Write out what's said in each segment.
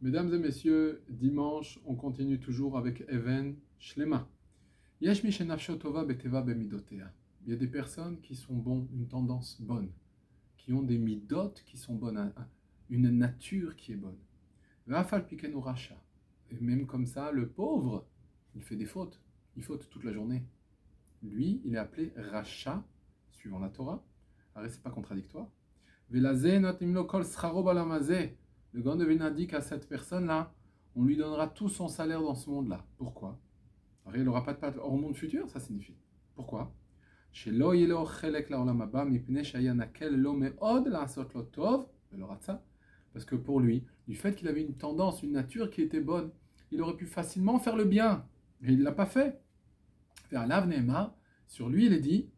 Mesdames et messieurs, dimanche, on continue toujours avec Even Shlema. Yesh mi shenafsho tova beteva bemidotea. Il y a des personnes qui sont bonnes, une tendance bonne, qui ont des midot qui sont bonnes, une nature qui est bonne. Va'afal pikenu racha. Et même comme ça, le pauvre, il fait des fautes. Il faute toute la journée. Lui, il est appelé racha, suivant la Torah. Alors, c'est pas contradictoire. Velazé notimlo kol scharo balamazé. Le grand de Vilna dit qu'à cette personne-là, on lui donnera tout son salaire dans ce monde-là. Pourquoi? Alors, il n'aura pas de part au monde futur, ça signifie. Pourquoi? Shelo yelo chelek laolam haba mipnei shaya nakel lo meod la'asot lo tov velo ratza. Parce que pour lui, du fait qu'il avait une tendance, une nature qui était bonne, il aurait pu facilement faire le bien. Et il ne l'a pas fait. Vers l'avnema, sur lui, il est dit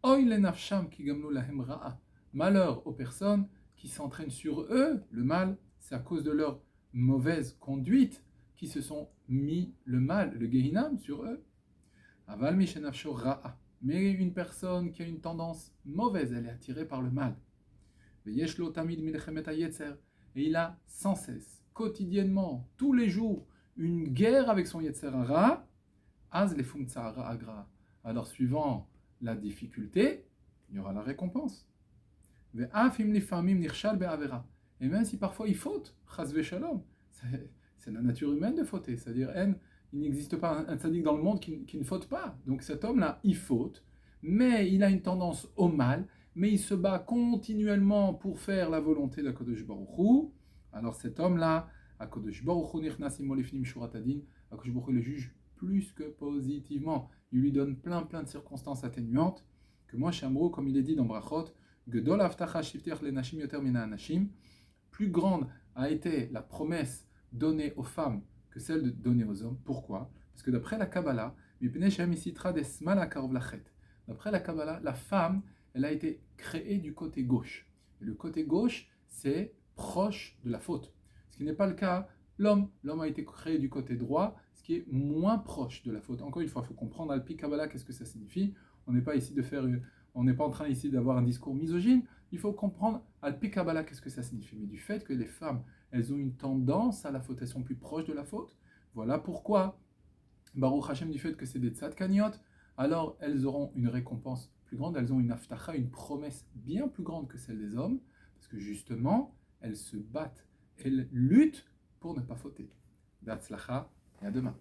Oy le nafsham ki gamlu lahem ra'a. Malheur aux personnes qui s'entraînent sur eux, le mal, c'est à cause de leur mauvaise conduite qui se sont mis le mal, le gehinam, sur eux. Aval mishenafsho ra'a. Mais une personne qui a une tendance mauvaise, elle est attirée par le mal. Veyeshlo tamid milchemet hayetzer. Et il a sans cesse, quotidiennement, tous les jours, une guerre avec son yetzer hara. Az le fumtsara agra. Alors, suivant la difficulté, il y aura la récompense. Et même si parfois il faute, c'est la nature humaine de fauter. C'est-à-dire, il n'existe pas un tzaddik dans le monde qui ne faute pas. Donc cet homme-là, il faute, mais il a une tendance au mal, mais il se bat continuellement pour faire la volonté d'Akadosh Baruch Hu. Alors cet homme-là, Akadosh Baruch Hu nichnasim molifnim shuratadin, Akadosh Baruch Hu le juge plus que positivement. Il lui donne plein de circonstances atténuantes que moi, Shamro, comme il est dit dans Brachot, Gedol avtacha shivter lenashim yoter mina anashim, plus grande a été la promesse donnée aux femmes que celle de donner aux hommes. Pourquoi? Parce que d'après la Kabbalah, d'après la Kabbalah, la femme, elle a été créée du côté gauche. Et le côté gauche, c'est proche de la faute. Ce qui n'est pas le cas, l'homme. L'homme a été créé du côté droit, ce qui est moins proche de la faute. Encore une fois, il faut comprendre Alpi Kabbalah, qu'est-ce que ça signifie. On n'est pas ici de faire on n'est pas en train ici d'avoir un discours misogyne. Il faut comprendre Alpi Kabbalah, qu'est-ce que ça signifie. Mais du fait que les femmes, elles ont une tendance à la faute, elles sont plus proches de la faute. Voilà pourquoi, Baruch Hashem, du fait que c'est des tzadkaniot, alors elles auront une récompense plus grande, elles ont une aftacha, une promesse bien plus grande que celle des hommes, parce que justement, elles se battent, elles luttent pour ne pas fauter. Be'atzlacha, et à demain.